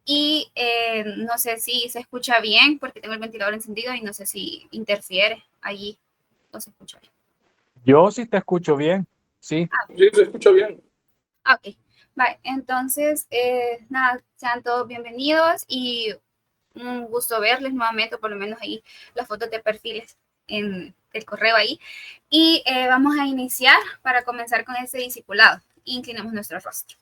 Y no sé si se escucha bien porque tengo el ventilador encendido y no sé si interfiere allí o se escucha bien. Yo sí te escucho bien, sí. Sí, se escucha bien. Ok, vale, entonces, nada, sean todos bienvenidos y un gusto verles nuevamente, por lo menos ahí las fotos de perfiles en el correo ahí. Y vamos a iniciar para comenzar con ese discipulado. Inclinamos nuestro rostro.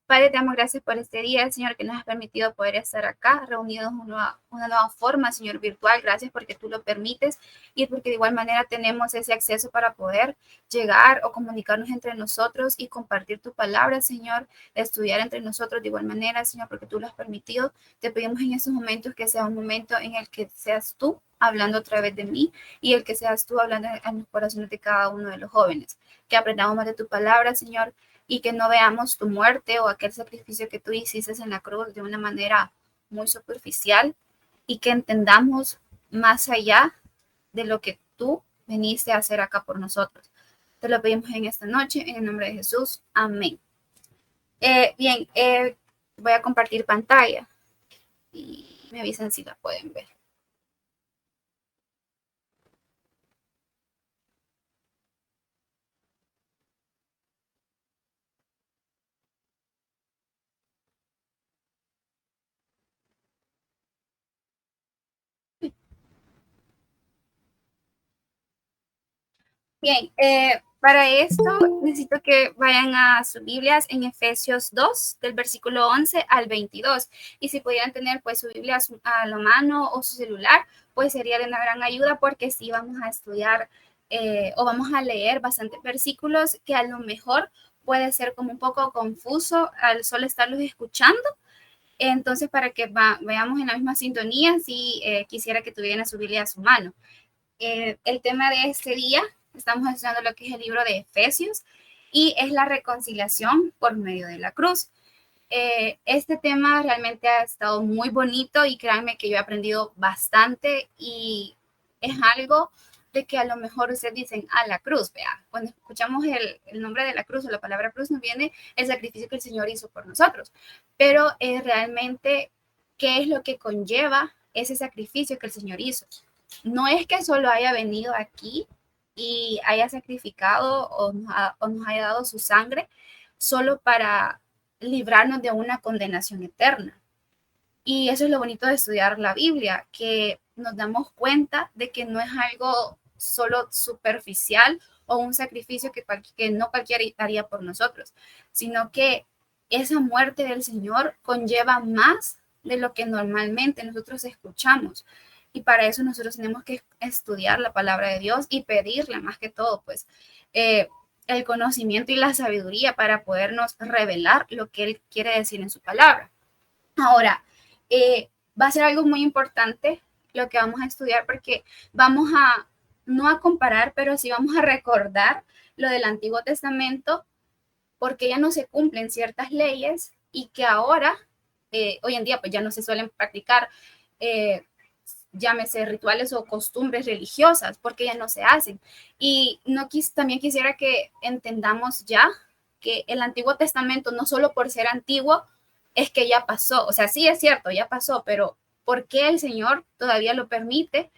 Padre, te damos gracias por este día, Señor, que nos has permitido poder estar acá, reunidos en una nueva forma, Señor, virtual. Gracias porque tú lo permites y porque de igual manera tenemos ese acceso para poder llegar o comunicarnos entre nosotros y compartir tu palabra, Señor, estudiar entre nosotros de igual manera, Señor, porque tú lo has permitido. Te pedimos en esos momentos que sea un momento en el que seas tú hablando a través de mí y el que seas tú hablando en los corazones de cada uno de los jóvenes. Que aprendamos más de tu palabra, Señor, y que no veamos tu muerte o aquel sacrificio que tú hiciste en la cruz de una manera muy superficial y que entendamos más allá de lo que tú viniste a hacer acá por nosotros. Te lo pedimos en esta noche, en el nombre de Jesús. Amén. Bien, voy a compartir pantalla y me avisan si la pueden ver. Bien, para esto necesito que vayan a sus Biblias en Efesios 2, del versículo 11 al 22. Y si pudieran tener pues su Biblia a la mano o su celular, pues sería de una gran ayuda porque sí vamos a estudiar o vamos a leer bastantes versículos que a lo mejor puede ser como un poco confuso al solo estarlos escuchando. Entonces, para que veamos en la misma sintonía, sí quisiera que tuvieran su Biblia a su mano. El tema de este día, estamos estudiando lo que es el libro de Efesios y es la reconciliación por medio de la cruz. Este tema realmente ha estado muy bonito y créanme que yo he aprendido bastante y es algo de que a lo mejor ustedes dicen, la cruz, vea, cuando escuchamos el nombre de la cruz o la palabra cruz nos viene el sacrificio que el Señor hizo por nosotros, pero realmente, ¿qué es lo que conlleva ese sacrificio que el Señor hizo? No es que solo haya venido aquí y haya sacrificado o nos haya dado su sangre solo para librarnos de una condenación eterna. Y eso es lo bonito de estudiar la Biblia, que nos damos cuenta de que no es algo solo superficial o un sacrificio que no cualquiera haría por nosotros, sino que esa muerte del Señor conlleva más de lo que normalmente nosotros escuchamos. Y para eso nosotros tenemos que estudiar la palabra de Dios y pedirle más que todo, pues, eh, el conocimiento y la sabiduría para podernos revelar lo que Él quiere decir en su palabra. Ahora, va a ser algo muy importante lo que vamos a estudiar porque vamos a, no a comparar, pero sí vamos a recordar lo del Antiguo Testamento porque ya no se cumplen ciertas leyes y que ahora, hoy en día, pues ya no se suelen practicar, llámese rituales o costumbres religiosas, porque ya no se hacen. Y no también quisiera que entendamos ya que el Antiguo Testamento, no solo por ser antiguo, es que ya pasó. O sea, sí es cierto, ya pasó, pero ¿por qué el Señor todavía lo permite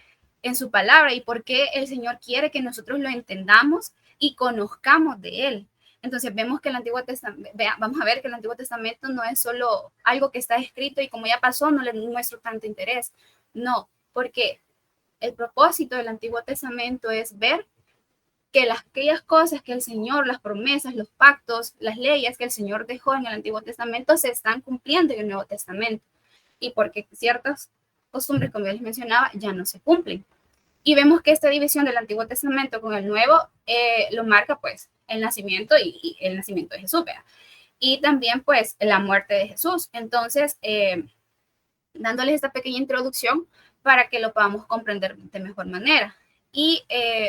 en su palabra? ¿Y por qué el Señor quiere que nosotros lo entendamos y conozcamos de Él? Entonces vemos que el Antiguo Testamento, vamos a ver que el Antiguo Testamento no es solo algo que está escrito y como ya pasó, no le muestro tanto interés. No, porque el propósito del Antiguo Testamento es ver que aquellas cosas que el Señor, las promesas, los pactos, las leyes que el Señor dejó en el Antiguo Testamento se están cumpliendo en el Nuevo Testamento. Y porque ciertas costumbres, como ya les mencionaba, ya no se cumplen. Y vemos que esta división del Antiguo Testamento con el Nuevo lo marca pues el nacimiento y el nacimiento de Jesús, ¿verdad? Y también pues la muerte de Jesús. Entonces, dándoles esta pequeña introducción para que lo podamos comprender de mejor manera. Y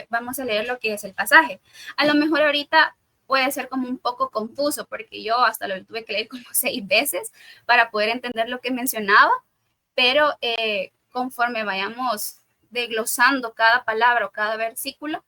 vamos a leer lo que es el pasaje. A lo mejor ahorita puede ser como un poco confuso porque yo hasta lo tuve que leer como 6 veces para poder entender lo que mencionaba, pero conforme vayamos desglosando cada palabra o cada versículo,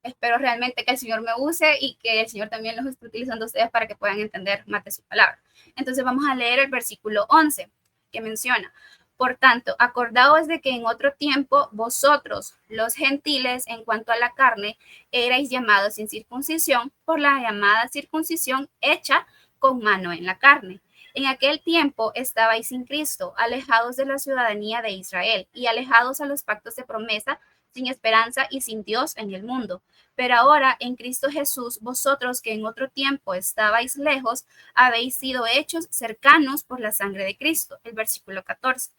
espero realmente que el Señor me use y que el Señor también los esté utilizando a ustedes para que puedan entender más de su palabra. Entonces vamos a leer el versículo 11 que menciona: por tanto, acordaos de que en otro tiempo vosotros, los gentiles, en cuanto a la carne, erais llamados sin circuncisión por la llamada circuncisión hecha con mano en la carne. En aquel tiempo estabais sin Cristo, alejados de la ciudadanía de Israel y alejados a los pactos de promesa, sin esperanza y sin Dios en el mundo. Pero ahora en Cristo Jesús, vosotros que en otro tiempo estabais lejos, habéis sido hechos cercanos por la sangre de Cristo. El versículo 14.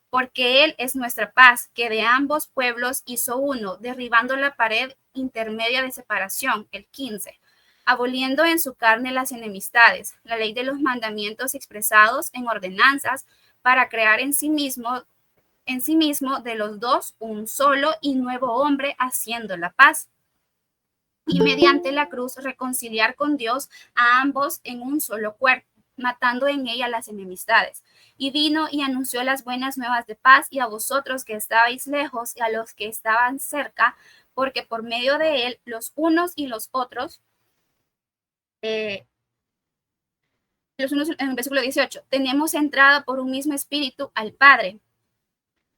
Porque Él es nuestra paz, que de ambos pueblos hizo uno, derribando la pared intermedia de separación. El 15. Aboliendo en su carne las enemistades, la ley de los mandamientos expresados en ordenanzas, para crear en sí mismo de los dos un solo y nuevo hombre, haciendo la paz, y mediante la cruz reconciliar con Dios a ambos en un solo cuerpo, matando en ella las enemistades. Y vino y anunció las buenas nuevas de paz, y a vosotros que estabais lejos y a los que estaban cerca, porque por medio de él los unos y los otros, en el versículo 18, tenemos entrada por un mismo espíritu al Padre.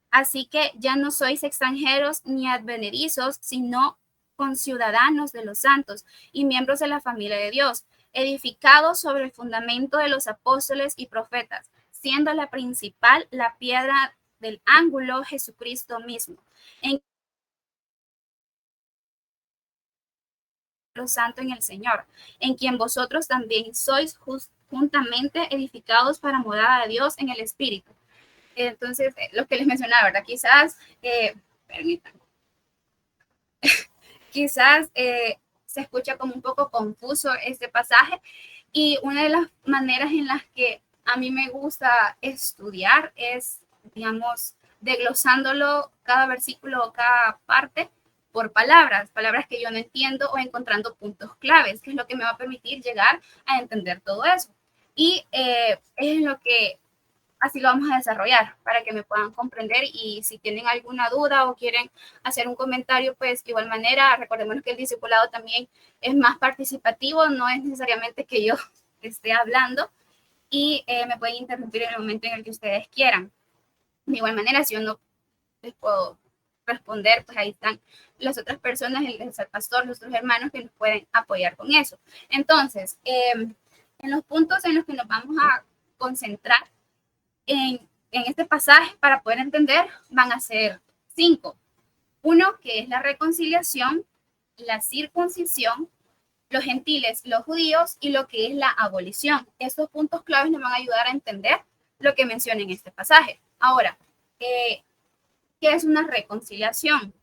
Así que ya no sois extranjeros ni advenedizos, sino conciudadanos de los santos y miembros de la familia de Dios, edificados sobre el fundamento de los apóstoles y profetas, siendo la principal la piedra del ángulo, Jesucristo mismo, en los santos en el Señor, en quien vosotros también sois juntamente edificados para morada de Dios en el Espíritu. Entonces, lo que les mencionaba, ¿verdad? Quizás se escucha como un poco confuso este pasaje, y una de las maneras en las que a mí me gusta estudiar es, digamos, desglosándolo cada versículo o cada parte por palabras que yo no entiendo, o encontrando puntos claves, que es lo que me va a permitir llegar a entender todo eso. Y es lo que así lo vamos a desarrollar para que me puedan comprender, y si tienen alguna duda o quieren hacer un comentario, pues de igual manera, recordemos que el discipulado también es más participativo, no es necesariamente que yo esté hablando, y me pueden interrumpir en el momento en el que ustedes quieran. De igual manera, si yo no les puedo responder, pues ahí están las otras personas, el pastor, los otros hermanos que nos pueden apoyar con eso. Entonces, en los puntos en los que nos vamos a concentrar en este pasaje para poder entender van a ser 5. Uno, que es la reconciliación, la circuncisión, los gentiles, los judíos, y lo que es la abolición. Estos puntos claves nos van a ayudar a entender lo que menciona en este pasaje. Ahora, ¿qué es una reconciliación?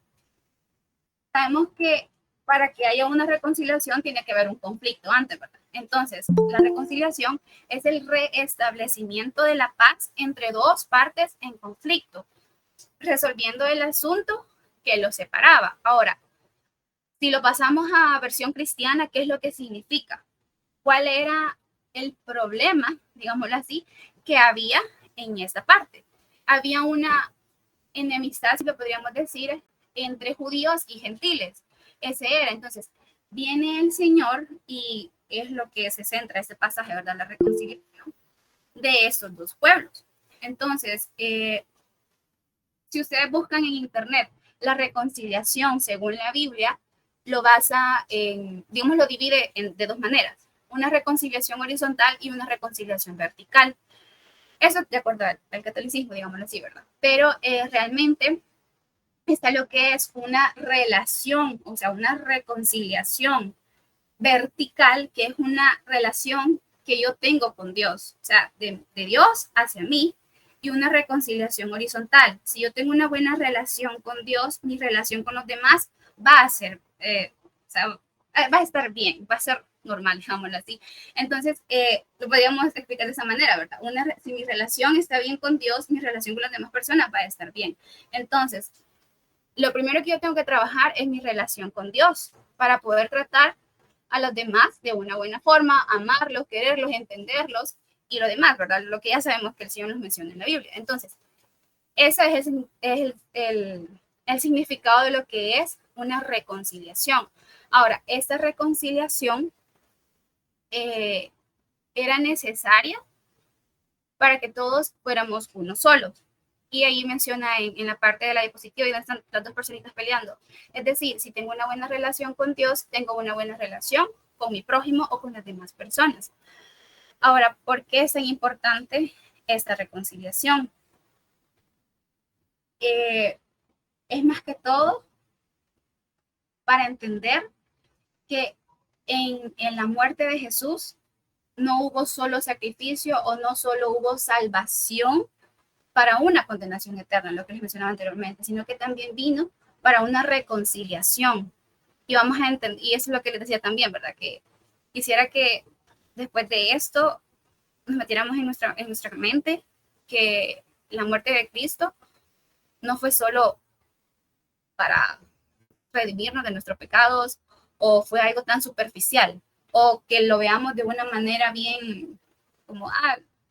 Sabemos que para que haya una reconciliación tiene que haber un conflicto antes, ¿verdad? Entonces, la reconciliación es el restablecimiento de la paz entre dos partes en conflicto, resolviendo el asunto que los separaba. Ahora, si lo pasamos a versión cristiana, ¿qué es lo que significa? ¿Cuál era el problema, digámoslo así, que había en esta parte? Había una enemistad, si lo podríamos decir, entre judíos y gentiles. Ese era. Entonces, viene el Señor, y es lo que se centra este pasaje, ¿verdad? La reconciliación de estos dos pueblos. Entonces, si ustedes buscan en internet la reconciliación según la Biblia, lo basa en, digamos, lo divide de dos maneras: una reconciliación horizontal y una reconciliación vertical. Eso de acuerdo al catolicismo, digámoslo así, ¿verdad? Pero realmente está lo que es una relación, o sea, una reconciliación vertical, que es una relación que yo tengo con Dios, o sea, de Dios hacia mí, y una reconciliación horizontal. Si yo tengo una buena relación con Dios, mi relación con los demás va a ser, o sea, va a estar bien, va a ser normal, digámoslo así. Entonces, lo podríamos explicar de esa manera, ¿verdad? Si mi relación está bien con Dios, mi relación con las demás personas va a estar bien. Entonces, lo primero que yo tengo que trabajar es mi relación con Dios para poder tratar a los demás de una buena forma, amarlos, quererlos, entenderlos y lo demás, ¿verdad? Lo que ya sabemos que el Señor nos menciona en la Biblia. Entonces, ese es el significado de lo que es una reconciliación. Ahora, esta reconciliación era necesaria para que todos fuéramos uno solo. Y ahí menciona en la parte de la diapositiva, y están las dos personitas peleando. Es decir, si tengo una buena relación con Dios, tengo una buena relación con mi prójimo o con las demás personas. Ahora, ¿por qué es tan importante esta reconciliación? Es más que todo para entender que en la muerte de Jesús no hubo solo sacrificio o no solo hubo salvación para una condenación eterna, lo que les mencionaba anteriormente, sino que también vino para una reconciliación. Y vamos a entender, y eso es lo que les decía también, ¿verdad? Que quisiera que después de esto nos metiéramos en nuestra mente que la muerte de Cristo no fue solo para redimirnos de nuestros pecados o fue algo tan superficial o que lo veamos de una manera bien como,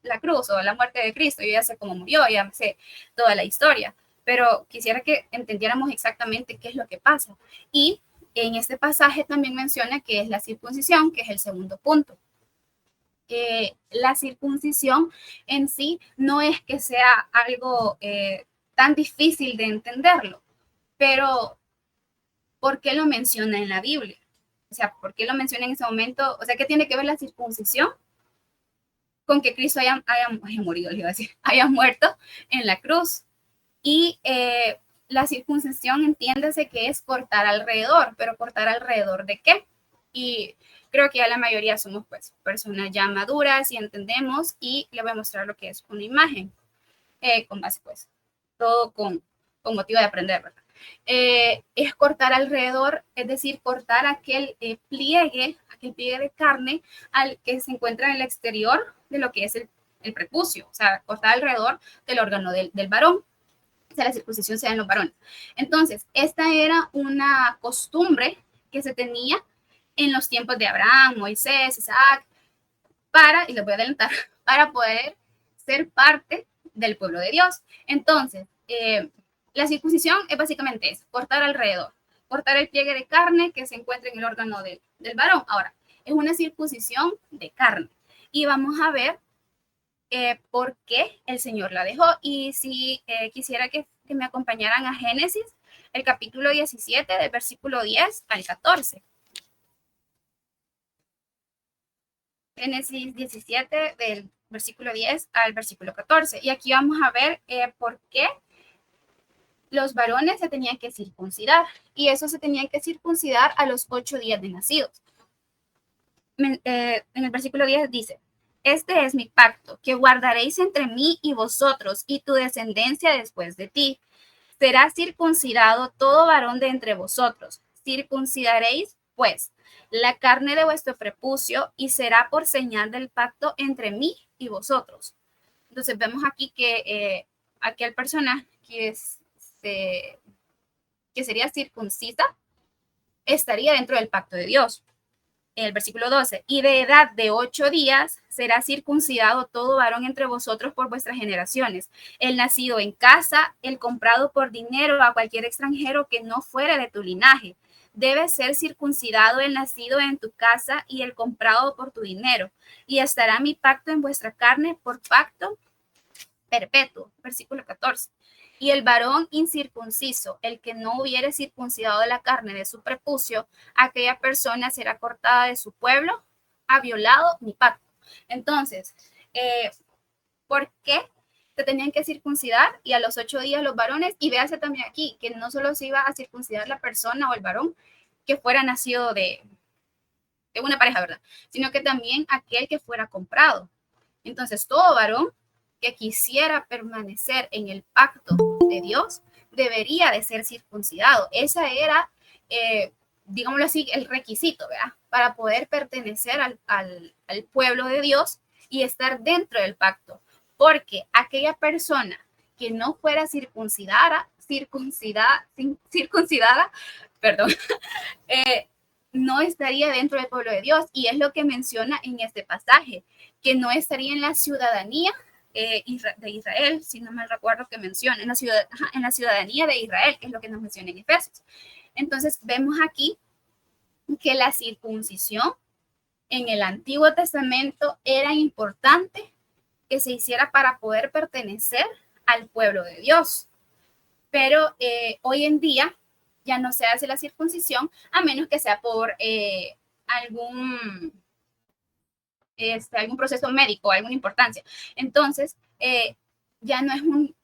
la cruz o la muerte de Cristo, yo ya sé cómo murió, ya sé toda la historia, pero quisiera que entendiéramos exactamente qué es lo que pasa. Y en este pasaje también menciona que es la circuncisión, que es el segundo punto. La circuncisión en sí no es que sea algo tan difícil de entenderlo, pero ¿por qué lo menciona en la Biblia? O sea, ¿por qué lo menciona en ese momento? O sea, ¿qué tiene que ver la circuncisión con que Cristo haya morido, le iba a decir, haya muerto en la cruz? Y la circuncisión, entiéndase que es cortar alrededor, pero cortar alrededor de qué? Y creo que ya la mayoría somos pues personas ya maduras y entendemos, y le voy a mostrar lo que es una imagen, con base pues, todo con motivo de aprender, ¿verdad? Es cortar alrededor, es decir, cortar aquel pliegue de carne al que se encuentra en el exterior de lo que es el prepucio, o sea, cortar alrededor del órgano del varón. O sea, la circuncisión se da en los varones. Entonces, esta era una costumbre que se tenía en los tiempos de Abraham, Moisés, Isaac, y les voy a adelantar, para poder ser parte del pueblo de Dios. Entonces, la circuncisión es básicamente eso, cortar alrededor, cortar el pliegue de carne que se encuentra en el órgano del varón. Ahora, es una circuncisión de carne. Y vamos a ver por qué el Señor la dejó. Y si quisiera que me acompañaran a Génesis, el capítulo 17, del versículo 10 al 14. Génesis 17, del versículo 10 al versículo 14. Y aquí vamos a ver por qué los varones se tenían que circuncidar. Y eso se tenían que circuncidar a los 8 días de nacidos. En el versículo 10 dice: este es mi pacto, que guardaréis entre mí y vosotros y tu descendencia después de ti. Será circuncidado todo varón de entre vosotros. Circuncidaréis, pues, la carne de vuestro prepucio, y será por señal del pacto entre mí y vosotros. Entonces vemos aquí que aquel personaje que sería circuncisa estaría dentro del pacto de Dios. El versículo 12, y de edad de 8 días será circuncidado todo varón entre vosotros por vuestras generaciones, el nacido en casa, el comprado por dinero a cualquier extranjero que no fuera de tu linaje. Debe ser circuncidado el nacido en tu casa y el comprado por tu dinero, y estará mi pacto en vuestra carne por pacto perpetuo. Versículo 14. Y el varón incircunciso, el que no hubiere circuncidado la carne de su prepucio, aquella persona será cortada de su pueblo, ha violado mi pacto. Entonces, ¿por qué se tenían que circuncidar? Y a los 8 días los varones, y véase también aquí, que no solo se iba a circuncidar la persona o el varón que fuera nacido de una pareja, ¿verdad? Sino que también aquel que fuera comprado. Entonces, todo varón que quisiera permanecer en el pacto de Dios debería de ser circuncidado. Esa era, digámoslo así, el requisito, ¿verdad? Para poder pertenecer al pueblo de Dios y estar dentro del pacto. Porque aquella persona que no fuera circuncidada, perdón, no estaría dentro del pueblo de Dios. Y es lo que menciona en este pasaje, que no estaría en la ciudadanía de Israel, si no me recuerdo que menciona, en la ciudadanía de Israel, que es lo que nos menciona en Efesios. Entonces vemos aquí que la circuncisión en el Antiguo Testamento era importante que se hiciera para poder pertenecer al pueblo de Dios. Pero hoy en día ya no se hace la circuncisión a menos que sea por algún, algún proceso médico, alguna importancia. Entonces, ya no es un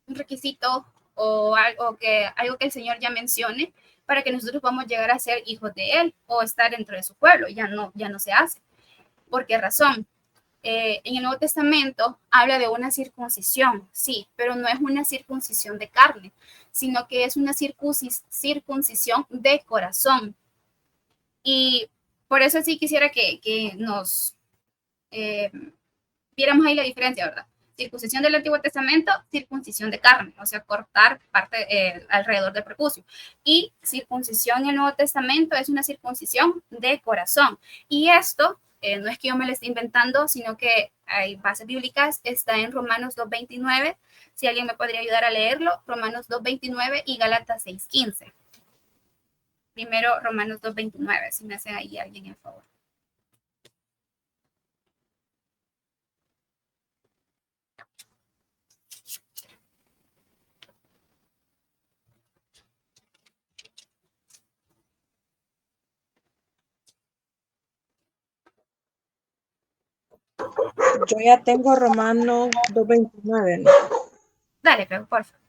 requisito o algo que el Señor ya mencione para que nosotros podamos llegar a ser hijos de Él o estar dentro de su pueblo. Ya no se hace. ¿Por qué razón? En el Nuevo Testamento habla de una circuncisión, sí, pero no es una circuncisión de carne, sino que es una circuncisión de corazón. Y por eso sí quisiera que nos viéramos ahí la diferencia, ¿verdad? Circuncisión del Antiguo Testamento, circuncisión de carne, o sea, cortar parte alrededor del prepucio. Y circuncisión en el Nuevo Testamento es una circuncisión de corazón. Y esto no es que yo me lo esté inventando, sino que hay bases bíblicas, está en Romanos 2:29, si alguien me podría ayudar a leerlo, Romanos 2:29 y Gálatas 6:15. Primero Romanos 2:29, si me hace ahí alguien en favor. Yo ya tengo Romanos 2:29, ¿no? Dale, pero por favor.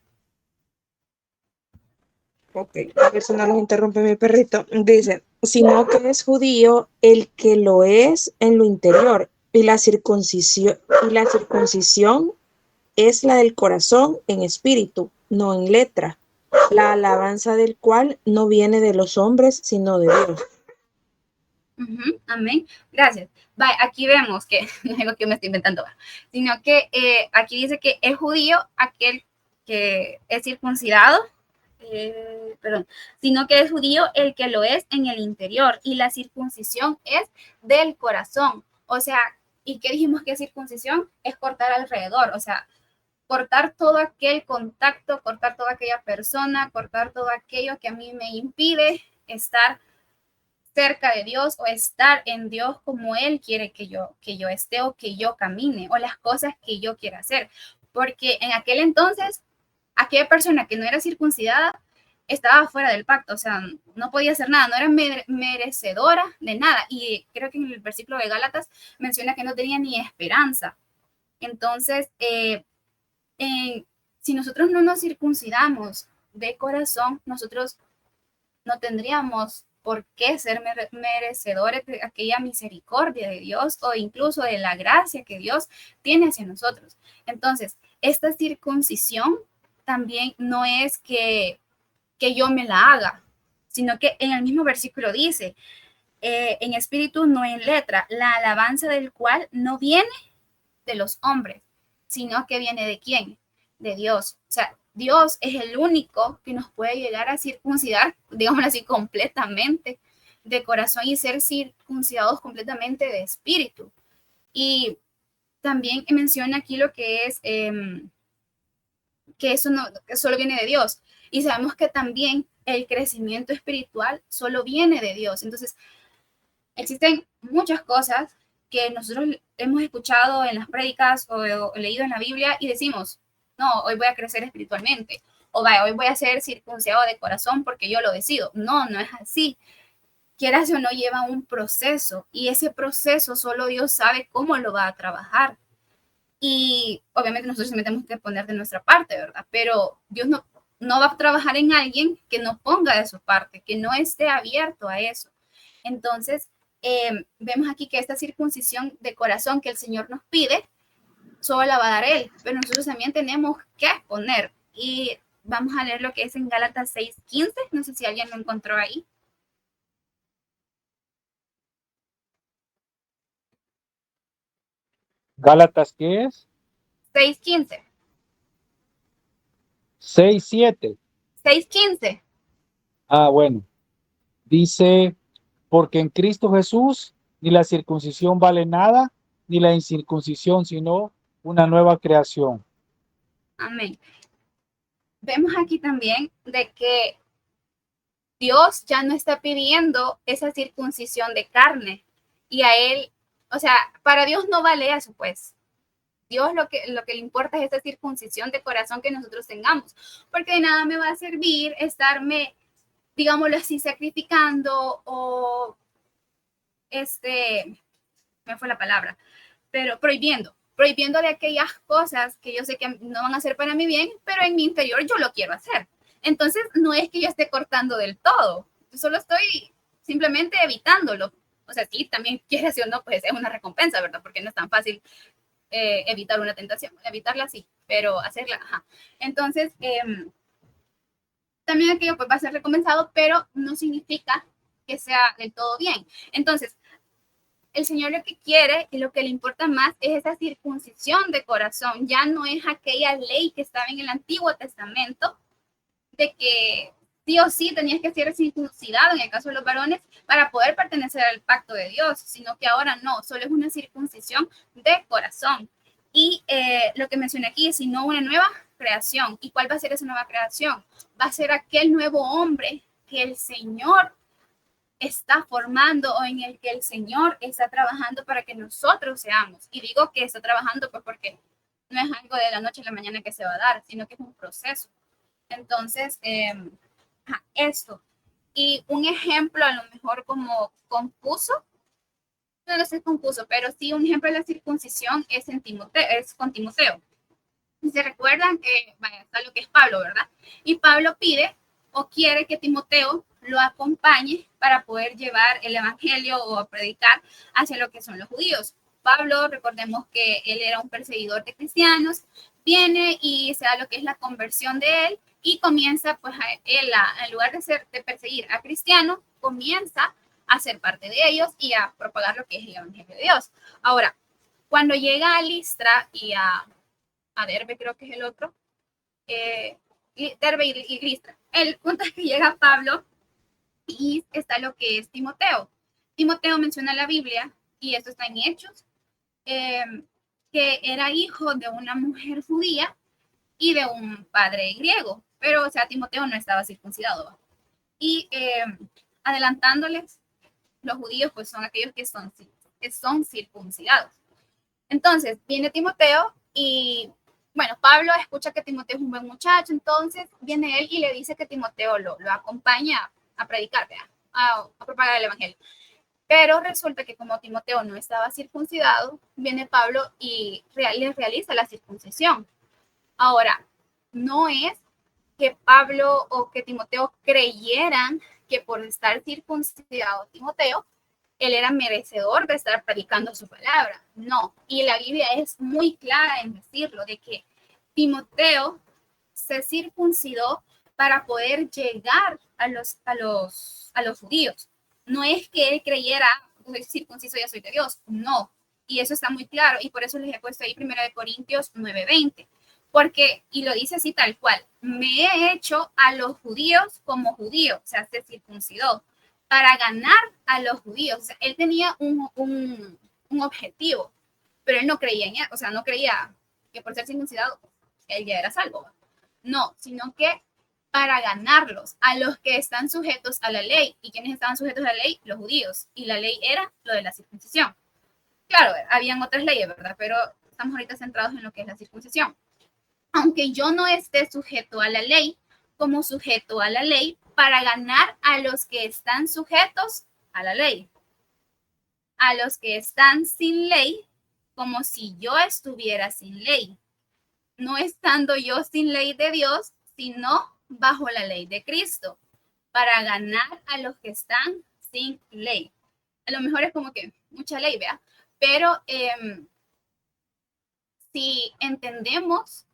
Ok, a ver si no los interrumpe mi perrito. Dice, sino que es judío el que lo es en lo interior, y la circuncisión es la del corazón en espíritu, no en letra, la alabanza del cual no viene de los hombres, sino de Dios. Amén. Gracias. Aquí vemos que no es algo que me estoy inventando, sino que aquí dice que es judío aquel que es circuncidado, perdón, sino que es judío el que lo es en el interior y la circuncisión es del corazón. O sea, ¿y qué dijimos que es circuncisión? Es cortar alrededor, o sea, cortar todo aquel contacto, cortar toda aquella persona, cortar todo aquello que a mí me impide estar cerca de Dios o estar en Dios como Él quiere que yo esté o que yo camine o las cosas que yo quiera hacer. Porque en aquel entonces, aquella persona que no era circuncidada estaba fuera del pacto, o sea, no podía hacer nada, no era merecedora de nada. Y creo que en el versículo de Gálatas menciona que no tenía ni esperanza. Entonces, si nosotros no nos circuncidamos de corazón, nosotros no tendríamos por qué ser merecedores de aquella misericordia de Dios o incluso de la gracia que Dios tiene hacia nosotros. Entonces, esta circuncisión también no es que yo me la haga, sino que en el mismo versículo dice, en espíritu, no en letra, la alabanza del cual no viene de los hombres, sino que viene de quién? De Dios. O sea, Dios es el único que nos puede llegar a circuncidar, digámoslo así, completamente de corazón y ser circuncidados completamente de espíritu. Y también menciona aquí lo que es que eso no, que solo viene de Dios. Y sabemos que también el crecimiento espiritual solo viene de Dios. Entonces, existen muchas cosas que nosotros hemos escuchado en las prédicas o leído en la Biblia y decimos, no, hoy voy a crecer espiritualmente, o vaya, hoy voy a ser circuncidado de corazón porque yo lo decido. No, no es así. Quieras o no, lleva un proceso y ese proceso solo Dios sabe cómo lo va a trabajar. Y obviamente nosotros tenemos que poner de nuestra parte, ¿verdad? Pero Dios no va a trabajar en alguien que no ponga de su parte, que no esté abierto a eso. Entonces, vemos aquí que esta circuncisión de corazón que el Señor nos pide, solo la va a dar Él, pero nosotros también tenemos que poner. Y vamos a leer lo que es en Gálatas 6:15, no sé si alguien lo encontró ahí. Gálatas, ¿qué es? 6:15. 6:7. 6:15. Ah, bueno. Dice, porque en Cristo Jesús ni la circuncisión vale nada, ni la incircuncisión, sino una nueva creación. Amén. Vemos aquí también de que Dios ya no está pidiendo esa circuncisión de carne y a él, o sea, para Dios no vale eso, pues. Dios lo que le importa es esa circuncisión de corazón que nosotros tengamos, porque de nada me va a servir estarme, digámoslo así, sacrificando o me fue la palabra, pero prohibiendo de aquellas cosas que yo sé que no van a ser para mi bien, pero en mi interior yo lo quiero hacer. Entonces, no es que yo esté cortando del todo, yo solo estoy simplemente evitándolo. O sea, sí, también quiere o no, pues es una recompensa, ¿verdad? Porque no es tan fácil evitar una tentación, evitarla sí, pero hacerla, ajá. Entonces, también aquello pues va a ser recompensado, pero no significa que sea del todo bien. Entonces, el Señor lo que quiere y lo que le importa más es esa circuncisión de corazón. Ya no es aquella ley que estaba en el Antiguo Testamento de que sí o sí tenías que ser circuncidado en el caso de los varones para poder pertenecer al pacto de Dios, sino que ahora no, solo es una circuncisión de corazón. Y lo que mencioné aquí es sino una nueva creación. ¿Y cuál va a ser esa nueva creación? Va a ser aquel nuevo hombre que el Señor está formando o en el que el Señor está trabajando para que nosotros seamos. Y digo que está trabajando pues porque no es algo de la noche a la mañana que se va a dar, sino que es un proceso. Entonces, esto. Y un ejemplo a lo mejor como confuso, no lo sé confuso, pero sí un ejemplo de la circuncisión es, es con Timoteo. Si se recuerdan, vaya, está lo que es Pablo, ¿verdad? Y Pablo pide o quiere que Timoteo lo acompañe para poder llevar el evangelio o predicar hacia lo que son los judíos. Pablo, recordemos que él era un perseguidor de cristianos, viene y se da lo que es la conversión de él y comienza, pues, él, en lugar de perseguir a cristianos, comienza a ser parte de ellos y a propagar lo que es el evangelio de Dios. Ahora, cuando llega a Listra y a Derbe, creo que es el otro, Derbe y Listra. El punto es que llega Pablo y está lo que es Timoteo. Timoteo menciona la Biblia, y esto está en Hechos, que era hijo de una mujer judía y de un padre griego, pero o sea, Timoteo no estaba circuncidado. Y adelantándoles, los judíos pues son aquellos que son circuncidados. Entonces, viene Timoteo y, bueno, Pablo escucha que Timoteo es un buen muchacho, entonces viene él y le dice que Timoteo lo acompaña a predicar, a propagar el evangelio. Pero resulta que como Timoteo no estaba circuncidado, viene Pablo y le realiza la circuncisión. Ahora, no es que Pablo o que Timoteo creyeran que por estar circuncidado Timoteo él era merecedor de estar predicando su palabra. No, y la Biblia es muy clara en decirlo, de que Timoteo se circuncidó para poder llegar a los judíos. No es que él creyera, soy circunciso, ya soy de Dios, no. Y eso está muy claro, y por eso les he puesto ahí 1 Corintios 9:20, porque, y lo dice así tal cual, me he hecho a los judíos como judío, o sea, se circuncidó para ganar a los judíos. O sea, él tenía un objetivo, pero él no creía en él, o sea, no creía que por ser circuncidado él ya era salvo. No, sino que para ganarlos, a los que están sujetos a la ley. ¿Y quiénes estaban sujetos a la ley? Los judíos. Y la ley era lo de la circuncisión. Claro, habían otras leyes, ¿verdad? Pero estamos ahorita centrados en lo que es la circuncisión. Aunque yo no esté sujeto a la ley, como sujeto a la ley, para ganar a los que están sujetos a la ley. A los que están sin ley, como si yo estuviera sin ley. No estando yo sin ley de Dios, sino bajo la ley de Cristo, para ganar a los que están sin ley. A lo mejor es como que mucha ley, vea, pero si entendemos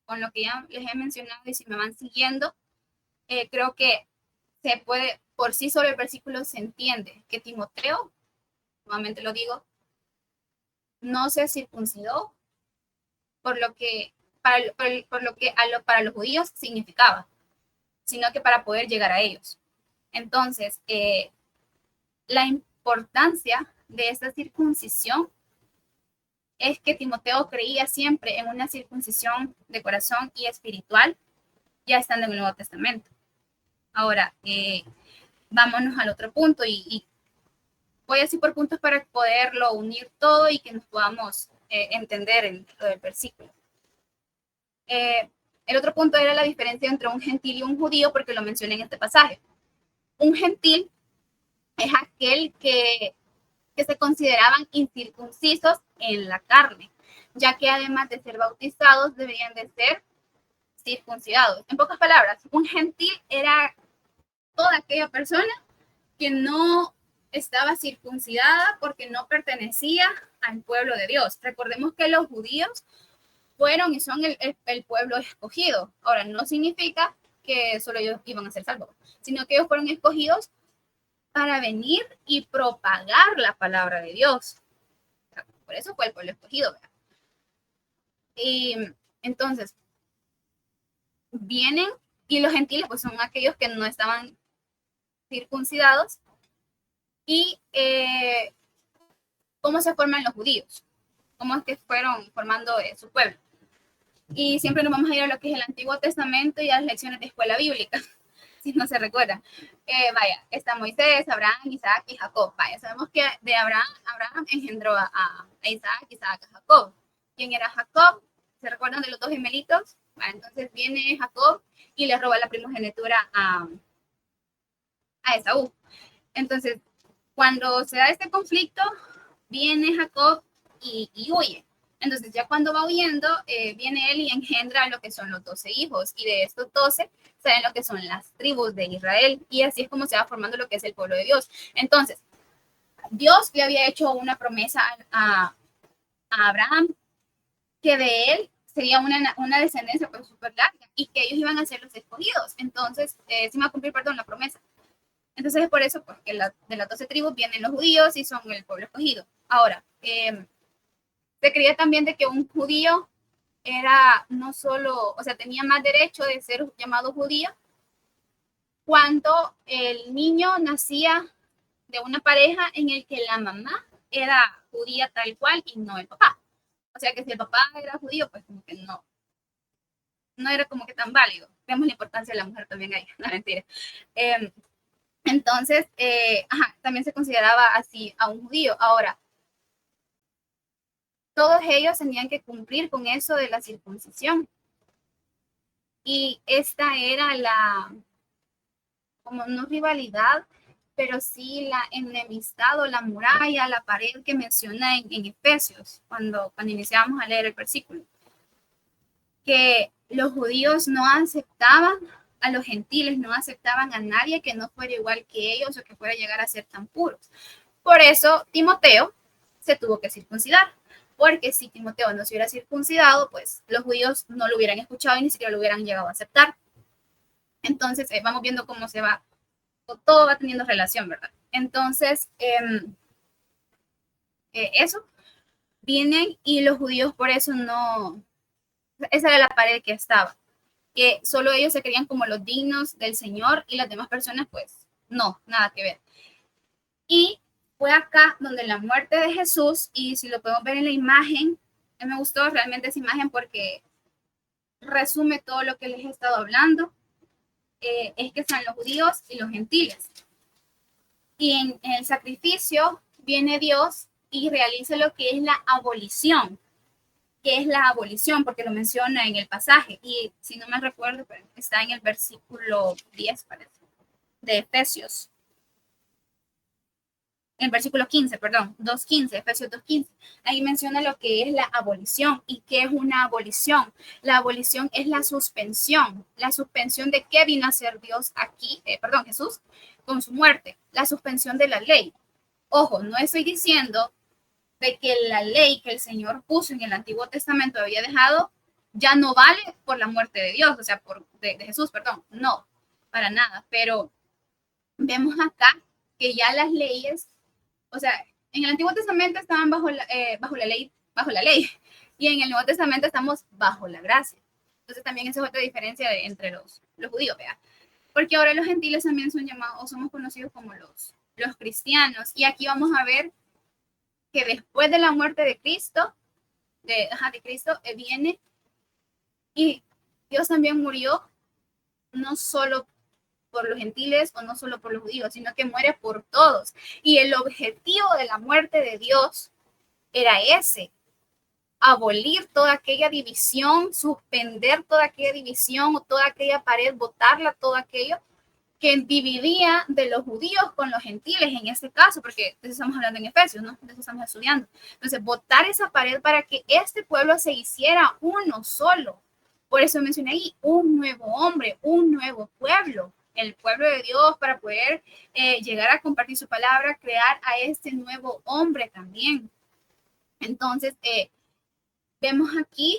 con lo que ya les he mencionado y si me van siguiendo, creo que se puede, por sí solo el versículo se entiende que Timoteo, nuevamente lo digo, no se circuncidó por lo que para los judíos significaba, sino que para poder llegar a ellos. Entonces, la importancia de esta circuncisión es que Timoteo creía siempre en una circuncisión de corazón y espiritual, ya estando en el Nuevo Testamento. Ahora, vámonos al otro punto y voy así por puntos para poderlo unir todo y que nos podamos entender en lo del versículo. El otro punto era la diferencia entre un gentil y un judío, porque lo mencioné en este pasaje. Un gentil es aquel que se consideraban incircuncisos en la carne, ya que además de ser bautizados, deberían de ser circuncidados. En pocas palabras, un gentil era toda aquella persona que no estaba circuncidada porque no pertenecía al pueblo de Dios. Recordemos que los judíos fueron y son el pueblo escogido. Ahora, no significa que solo ellos iban a ser salvos, sino que ellos fueron escogidos para venir y propagar la palabra de Dios. Por eso fue el pueblo escogido, ¿verdad? Y entonces, vienen y los gentiles pues son aquellos que no estaban circuncidados. Y cómo se forman los judíos, cómo es que fueron formando su pueblo. Y siempre nos vamos a ir a lo que es el Antiguo Testamento y a las lecciones de escuela bíblica, si no se recuerda. Vaya, está Moisés, Abraham, Isaac y Jacob. Vaya, sabemos que de Abraham engendró a Isaac, Isaac a Jacob. ¿Quién era Jacob? ¿Se recuerdan de los dos gemelitos? Vaya, entonces viene Jacob y le roba la primogenitura a Esaú. Entonces, cuando se da este conflicto, viene Jacob y huye. Entonces, ya cuando va huyendo, viene él y engendra lo que son los 12 hijos. Y de estos 12 salen lo que son las tribus de Israel. Y así es como se va formando lo que es el pueblo de Dios. Entonces, Dios le había hecho una promesa a Abraham que de él sería una descendencia pues súper larga y que ellos iban a ser los escogidos. Entonces, se iba a cumplir, perdón, la promesa. Entonces es por eso pues, que de las 12 tribus vienen los judíos y son el pueblo escogido. Ahora, se creía también de que un judío era no solo, o sea, tenía más derecho de ser llamado judío cuando el niño nacía de una pareja en el que la mamá era judía tal cual y no el papá. O sea que si el papá era judío, pues como que no era como que tan válido. Vemos la importancia de la mujer también ahí, no mentira. Entonces, también se consideraba así a un judío. Ahora, todos ellos tenían que cumplir con eso de la circuncisión. Y esta era como no rivalidad, pero sí la enemistad o la muralla, la pared que menciona en Efesios, cuando iniciábamos a leer el versículo. Que los judíos no aceptaban a los gentiles, no aceptaban a nadie que no fuera igual que ellos o que fuera a llegar a ser tan puros. Por eso Timoteo se tuvo que circuncidar, porque si Timoteo no se hubiera circuncidado, pues los judíos no lo hubieran escuchado y ni siquiera lo hubieran llegado a aceptar. Entonces, vamos viendo cómo se va, todo va teniendo relación, ¿verdad? Entonces, eso, vienen y los judíos por eso no, esa era la pared que estaba, que solo ellos se creían como los dignos del Señor y las demás personas, pues, no, nada que ver. Y fue acá donde la muerte de Jesús, y si lo podemos ver en la imagen, me gustó realmente esa imagen porque resume todo lo que les he estado hablando, es que están los judíos y los gentiles. Y en el sacrificio viene Dios y realiza lo que es la abolición. ¿Qué es la abolición? Porque lo menciona en el pasaje, y si no me recuerdo, está en el versículo 10, parece, de Efesios. En el versículo 15, perdón, 2.15, Efesios 2.15, ahí menciona lo que es la abolición. ¿Y qué es una abolición? La abolición es la suspensión de qué vino a hacer Dios aquí, Jesús, con su muerte, la suspensión de la ley. Ojo, no estoy diciendo de que la ley que el Señor puso en el Antiguo Testamento había dejado ya no vale por la muerte de Dios, o sea, de Jesús, perdón, no, para nada, pero vemos acá que ya las leyes, o sea, en el Antiguo Testamento estaban bajo la ley, y en el Nuevo Testamento estamos bajo la gracia. Entonces también esa es otra diferencia entre los judíos, ¿vea? Porque ahora los gentiles también son llamados, o somos conocidos como los cristianos, y aquí vamos a ver que después de la muerte de Cristo, de Cristo, viene y Dios también murió, no solo por los gentiles o no solo por los judíos, sino que muere por todos. Y el objetivo de la muerte de Dios era ese: abolir toda aquella división, suspender toda aquella división o toda aquella pared, botarla, todo aquello que dividía de los judíos con los gentiles en este caso, porque de eso estamos hablando en Efesios, ¿no? De eso estamos estudiando. Entonces, botar esa pared para que este pueblo se hiciera uno solo. Por eso mencioné ahí un nuevo hombre, un nuevo pueblo, el pueblo de Dios, para poder llegar a compartir su palabra, crear a este nuevo hombre también. Entonces, vemos aquí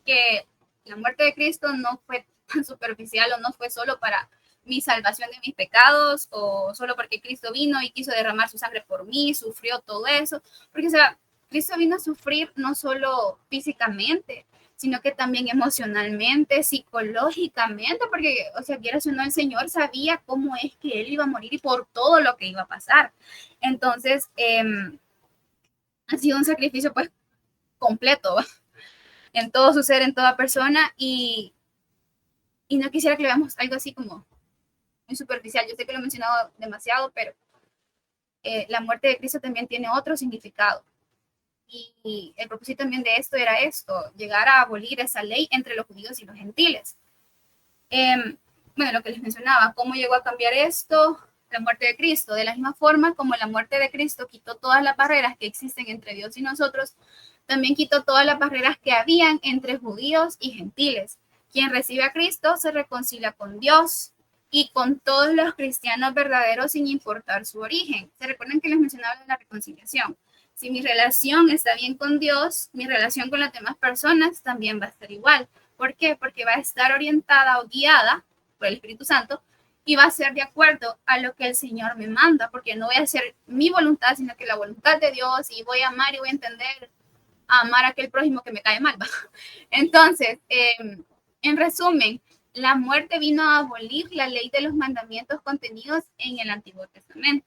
que la muerte de Cristo no fue tan superficial o no fue solo para mi salvación de mis pecados o solo porque Cristo vino y quiso derramar su sangre por mí, sufrió todo eso, porque o sea, Cristo vino a sufrir no solo físicamente, sino que también emocionalmente, psicológicamente, porque, o sea, quieras o no, el Señor sabía cómo es que Él iba a morir y por todo lo que iba a pasar. Entonces, ha sido un sacrificio pues completo en todo su ser, en toda persona, y no quisiera que le veamos algo así como muy superficial. Yo sé que lo he mencionado demasiado, pero la muerte de Cristo también tiene otro significado. Y el propósito también de esto era esto: llegar a abolir esa ley entre los judíos y los gentiles. Bueno, lo que les mencionaba, ¿cómo llegó a cambiar esto? La muerte de Cristo. De la misma forma como la muerte de Cristo quitó todas las barreras que existen entre Dios y nosotros, también quitó todas las barreras que habían entre judíos y gentiles. Quien recibe a Cristo se reconcilia con Dios y con todos los cristianos verdaderos sin importar su origen. ¿Se recuerdan que les mencionaba la reconciliación? Si mi relación está bien con Dios, mi relación con las demás personas también va a estar igual. ¿Por qué? Porque va a estar orientada o guiada por el Espíritu Santo y va a ser de acuerdo a lo que el Señor me manda, porque no voy a hacer mi voluntad, sino que la voluntad de Dios, y voy a amar y voy a entender a amar a aquel prójimo que me cae mal. Entonces, en resumen, la muerte vino a abolir la ley de los mandamientos contenidos en el Antiguo Testamento.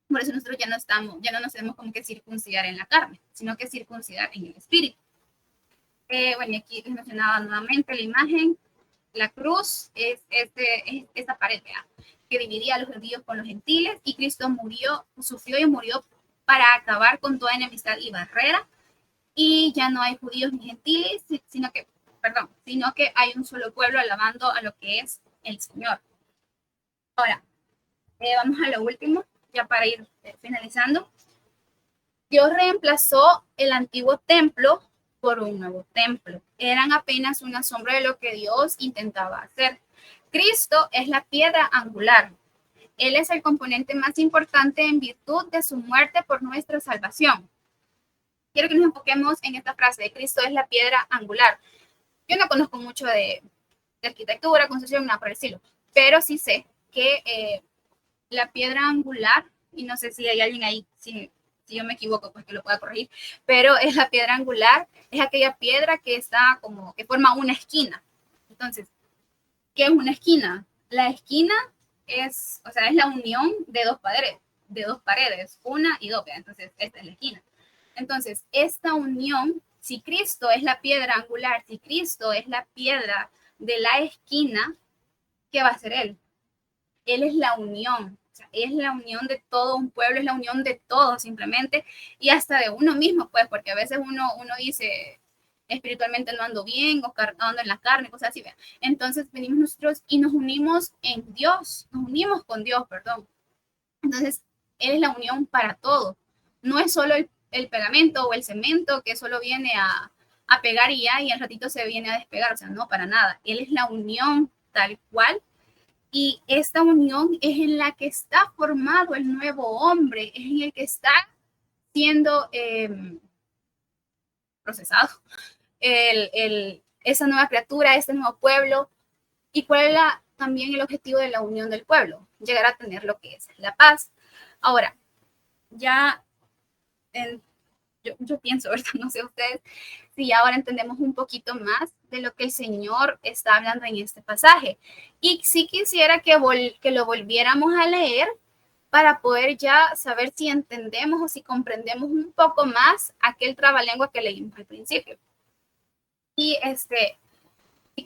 Por eso nosotros ya no nos tenemos como que circuncidar en la carne, sino que circuncidar en el espíritu. Bueno, y aquí les mencionaba nuevamente la imagen. La cruz es esta pared, ¿verdad?, que dividía a los judíos con los gentiles, y Cristo sufrió y murió para acabar con toda enemistad y barrera, y ya no hay judíos ni gentiles, sino que hay un solo pueblo alabando a lo que es el Señor. Ahora, vamos a lo último, ya para ir finalizando. Dios reemplazó el antiguo templo por un nuevo templo. Eran apenas una sombra de lo que Dios intentaba hacer. Cristo es la piedra angular. Él es el componente más importante en virtud de su muerte por nuestra salvación. Quiero que nos enfoquemos en esta frase de Cristo es la piedra angular. Yo no conozco mucho de arquitectura, construcción, nada por el estilo, pero sí sé que la piedra angular, y no sé si hay alguien ahí, si yo me equivoco, pues que lo pueda corregir, pero es la piedra angular, es aquella piedra que está como, que forma una esquina. Entonces, ¿qué es una esquina? La esquina es, o sea, es la unión de dos paredes, una y dos, entonces esta es la esquina. Entonces, esta unión, si Cristo es la piedra angular, si Cristo es la piedra de la esquina, ¿qué va a hacer Él? Él es la unión. Es la unión de todo un pueblo, es la unión de todo simplemente, y hasta de uno mismo, pues, porque a veces uno dice, espiritualmente no ando bien, o ando en la carne, cosas así, ¿ve? Entonces venimos nosotros y nos unimos en Dios, nos unimos con Dios, perdón. Entonces, Él es la unión para todo. No es solo el pegamento o el cemento que solo viene a pegar y ya, y al ratito se viene a despegar, o sea, no, para nada. Él es la unión tal cual. Y esta unión es en la que está formado el nuevo hombre, es en el que está siendo procesado esa nueva criatura, este nuevo pueblo. ¿Y cuál es también el objetivo de la unión del pueblo? Llegar a tener lo que es la paz. Ahora, ya yo pienso, ¿verdad? No sé ustedes, si ahora entendemos un poquito más de lo que el Señor está hablando en este pasaje. Y sí quisiera que lo volviéramos a leer para poder ya saber si entendemos o si comprendemos un poco más aquel trabalengua que leímos al principio. Y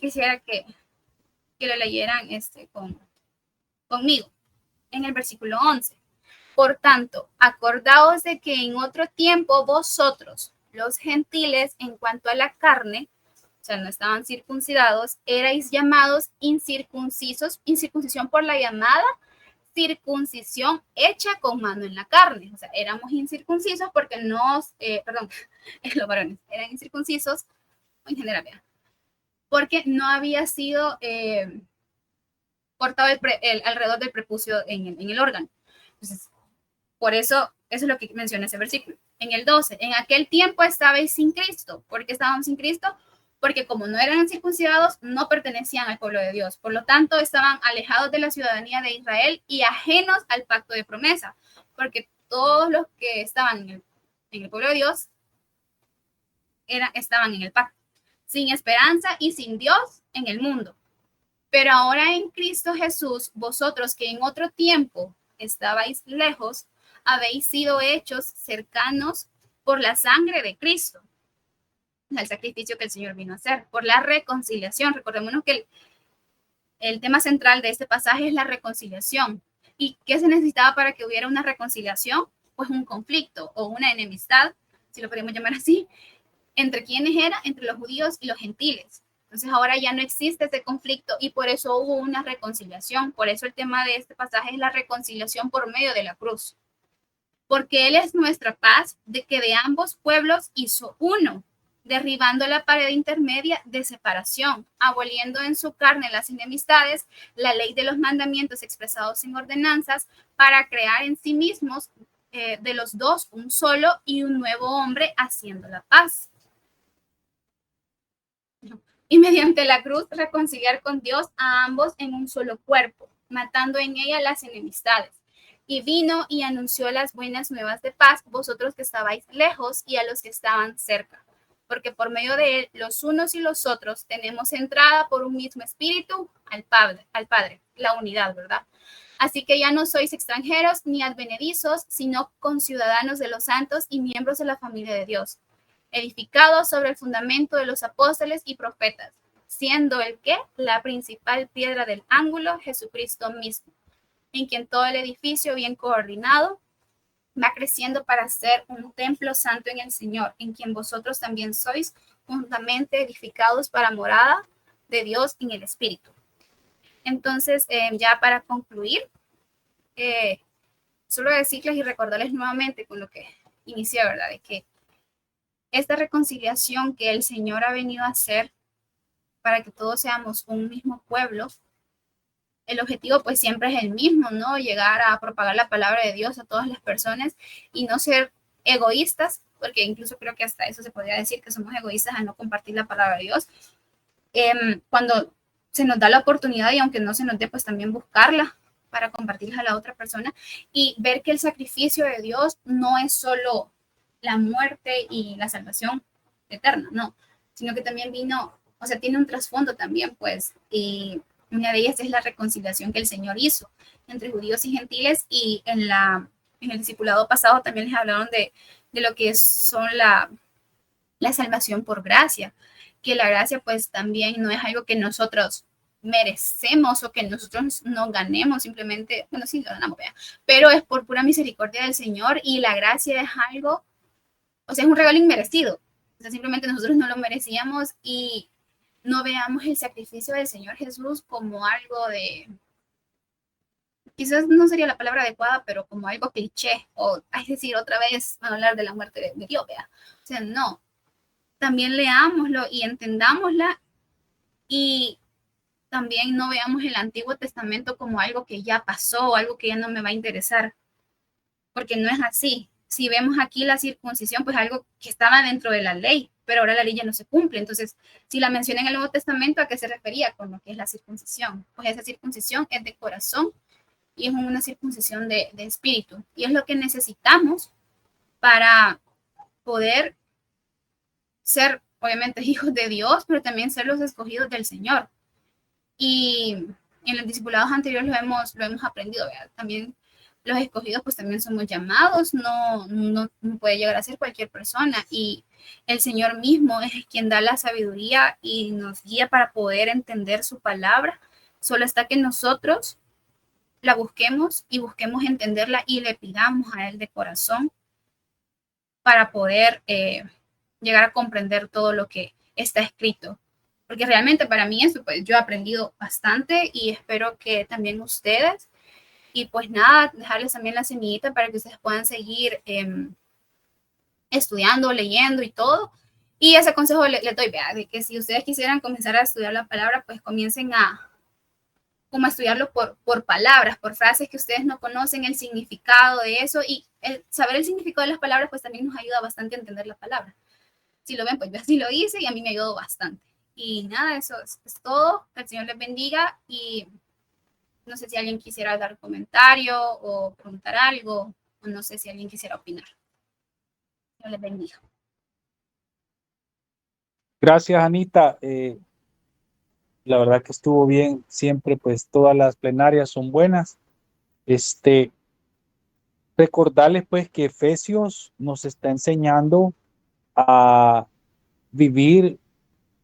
quisiera que que lo leyeran conmigo en el versículo 11. Por tanto, acordaos de que en otro tiempo vosotros, los gentiles, en cuanto a la carne, o sea, no estaban circuncidados, erais llamados incircuncisos, incircuncisión por la llamada circuncisión hecha con mano en la carne. O sea, éramos incircuncisos porque los varones eran incircuncisos, en general, porque no había sido cortado alrededor del prepucio en el órgano. Entonces, por eso es lo que menciona ese versículo. En el 12, en aquel tiempo estabais sin Cristo. ¿Por qué estábamos sin Cristo? Porque como no eran circuncidados, no pertenecían al pueblo de Dios. Por lo tanto, estaban alejados de la ciudadanía de Israel y ajenos al pacto de promesa. Porque todos los que estaban en el pueblo de Dios estaban en el pacto. Sin esperanza y sin Dios en el mundo. Pero ahora en Cristo Jesús, vosotros que en otro tiempo estabais lejos, habéis sido hechos cercanos por la sangre de Cristo, el sacrificio que el Señor vino a hacer, por la reconciliación. Recordémonos que el tema central de este pasaje es la reconciliación. ¿Y qué se necesitaba para que hubiera una reconciliación? Pues un conflicto o una enemistad, si lo podemos llamar así, ¿entre quiénes era? Entre los judíos y los gentiles. Entonces ahora ya no existe ese conflicto y por eso hubo una reconciliación. Por eso el tema de este pasaje es la reconciliación por medio de la cruz. Porque Él es nuestra paz, de que de ambos pueblos hizo uno, derribando la pared intermedia de separación, aboliendo en su carne las enemistades, la ley de los mandamientos expresados en ordenanzas, para crear en sí mismos de los dos un solo y un nuevo hombre, haciendo la paz. Y mediante la cruz reconciliar con Dios a ambos en un solo cuerpo, matando en ella las enemistades. Y vino y anunció las buenas nuevas de paz, vosotros que estabais lejos y a los que estaban cerca. Porque por medio de él, los unos y los otros, tenemos entrada por un mismo espíritu al Padre, la unidad, ¿verdad? Así que ya no sois extranjeros ni advenedizos, sino conciudadanos de los santos y miembros de la familia de Dios, edificados sobre el fundamento de los apóstoles y profetas, siendo el que la principal piedra del ángulo, Jesucristo mismo, en quien todo el edificio bien coordinado va creciendo para ser un templo santo en el Señor, en quien vosotros también sois juntamente edificados para morada de Dios en el Espíritu. Entonces, ya para concluir, solo decirles y recordarles nuevamente con lo que inicié, ¿verdad? De que esta reconciliación que el Señor ha venido a hacer para que todos seamos un mismo pueblo, el objetivo pues siempre es el mismo, ¿no? Llegar a propagar la palabra de Dios a todas las personas y no ser egoístas, porque incluso creo que hasta eso se podría decir que somos egoístas al no compartir la palabra de Dios. Cuando se nos da la oportunidad y aunque no se nos dé, pues también buscarla para compartirla a la otra persona y ver que el sacrificio de Dios no es solo la muerte y la salvación eterna, no, sino que también vino, o sea, tiene un trasfondo también, pues, y una de ellas es la reconciliación que el Señor hizo entre judíos y gentiles, y en el discipulado pasado también les hablaron de lo que son la salvación por gracia, que la gracia pues también no es algo que nosotros merecemos o que nosotros no ganemos, simplemente, bueno, sí lo ganamos, pero es por pura misericordia del Señor, y la gracia es algo, o sea, es un regalo inmerecido, o sea, simplemente nosotros no lo merecíamos, y no veamos el sacrificio del Señor Jesús como algo de, quizás no sería la palabra adecuada, pero como algo cliché, o es decir, otra vez van a hablar de la muerte de Dios, ¿vea? O sea, no, también leámoslo y entendámosla, y también no veamos el Antiguo Testamento como algo que ya pasó, algo que ya no me va a interesar, porque no es así. Si vemos aquí la circuncisión, pues algo que estaba dentro de la ley, pero ahora la ley ya no se cumple. Entonces, si la menciona en el Nuevo Testamento, ¿a qué se refería con lo que es la circuncisión? Pues esa circuncisión es de corazón y es una circuncisión de espíritu. Y es lo que necesitamos para poder ser, obviamente, hijos de Dios, pero también ser los escogidos del Señor. Y en los discipulados anteriores lo hemos aprendido, ¿verdad? También los escogidos pues también somos llamados, no puede llegar a ser cualquier persona, y el Señor mismo es quien da la sabiduría y nos guía para poder entender su palabra Solo está que nosotros la busquemos y busquemos entenderla y le pidamos a Él de corazón para poder llegar a comprender todo lo que está escrito. Porque realmente para mí eso, pues yo he aprendido bastante y espero que también ustedes. Y pues nada, dejarles también la semillita para que ustedes puedan seguir estudiando, leyendo y todo. Y ese consejo le doy, vea, de que si ustedes quisieran comenzar a estudiar la palabra, pues comiencen como a estudiarlo por palabras, por frases que ustedes no conocen, el significado de eso. Y saber el significado de las palabras, pues también nos ayuda bastante a entender la palabra. Si lo ven, pues yo así lo hice y a mí me ayudó bastante. Y nada, eso es todo. Que el Señor les bendiga y no sé si alguien quisiera dar comentario o preguntar algo, o no sé si alguien quisiera opinar. Dios les bendiga. Gracias, Anita. La verdad que estuvo bien. Siempre, pues, todas las plenarias son buenas. Recordarles, pues, que Efesios nos está enseñando a vivir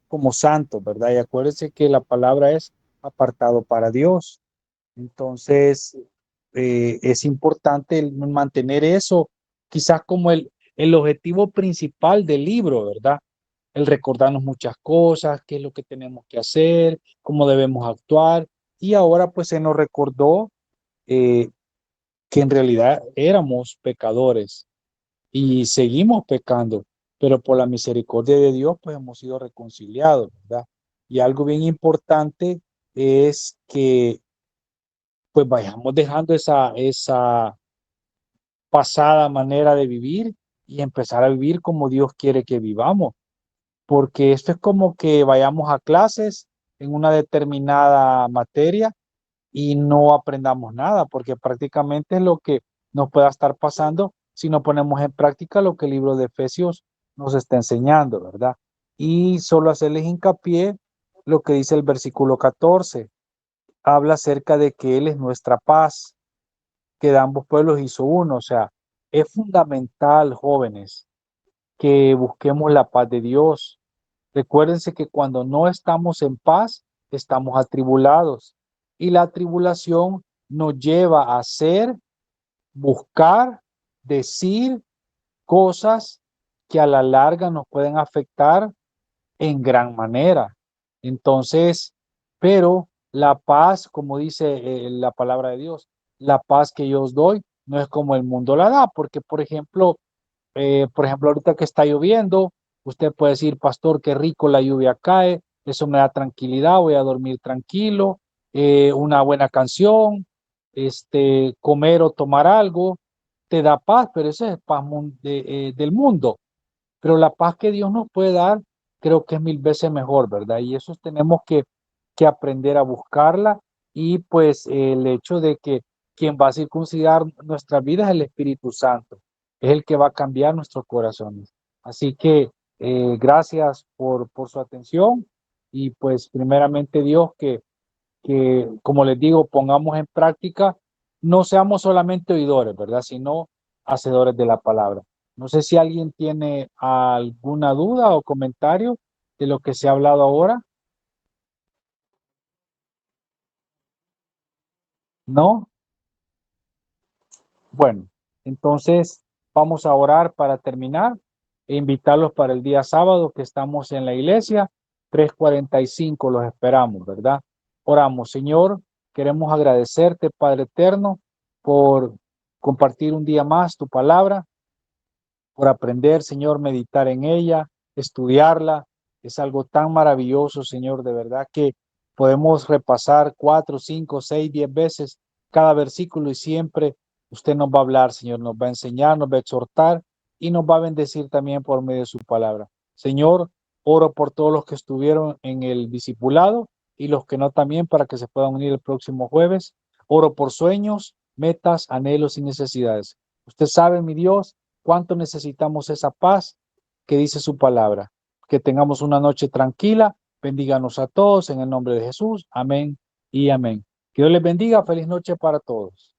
como santos, ¿verdad? Y acuérdense que la palabra es apartado para Dios. Entonces, es importante mantener eso, quizás como el objetivo principal del libro, ¿verdad? El recordarnos muchas cosas, qué es lo que tenemos que hacer, cómo debemos actuar. Y ahora pues se nos recordó eh, que en realidad éramos pecadores y seguimos pecando, pero por la misericordia de Dios pues hemos sido reconciliados, ¿verdad? Y algo bien importante es que pues vayamos dejando esa pasada manera de vivir y empezar a vivir como Dios quiere que vivamos, porque esto es como que vayamos a clases en una determinada materia y no aprendamos nada, porque prácticamente es lo que nos pueda estar pasando si no ponemos en práctica lo que el libro de Efesios nos está enseñando, ¿verdad? Y solo hacerles hincapié lo que dice el versículo 14, habla acerca de que Él es nuestra paz, que de ambos pueblos hizo uno. O sea, es fundamental, jóvenes, que busquemos la paz de Dios. Recuérdense que cuando no estamos en paz, estamos atribulados. Y la tribulación nos lleva a hacer, buscar, decir cosas que a la larga nos pueden afectar en gran manera. Entonces, pero la paz, como dice la palabra de Dios, la paz que yo os doy no es como el mundo la da, porque por ejemplo, ahorita que está lloviendo, usted puede decir, pastor, qué rico la lluvia cae, eso me da tranquilidad, voy a dormir tranquilo, una buena canción, comer o tomar algo, te da paz, pero ese es paz del mundo. Pero la paz que Dios nos puede dar, creo que es mil veces mejor, ¿verdad? Y eso tenemos que aprender a buscarla y pues el hecho de que quien va a circuncidar nuestras vidas es el Espíritu Santo, es el que va a cambiar nuestros corazones. Así que gracias por su atención y pues primeramente Dios que, como les digo, pongamos en práctica, no seamos solamente oidores, ¿verdad? Sino hacedores de la palabra. No sé si alguien tiene alguna duda o comentario de lo que se ha hablado ahora. ¿No? Bueno, entonces vamos a orar para terminar e invitarlos para el día sábado que estamos en la iglesia, 3:45 los esperamos, ¿verdad? Oramos, Señor, queremos agradecerte, Padre eterno, por compartir un día más tu palabra, por aprender, Señor, meditar en ella, estudiarla. Es algo tan maravilloso, Señor, de verdad que podemos repasar 4, 5, 6, 10 veces cada versículo y siempre usted nos va a hablar, Señor, nos va a enseñar, nos va a exhortar y nos va a bendecir también por medio de su palabra. Señor, oro por todos los que estuvieron en el discipulado y los que no también para que se puedan unir el próximo jueves. Oro por sueños, metas, anhelos y necesidades. Usted sabe, mi Dios, cuánto necesitamos esa paz que dice su palabra. Que tengamos una noche tranquila. Bendíganos a todos en el nombre de Jesús. Amén y amén. Que Dios les bendiga. Feliz noche para todos.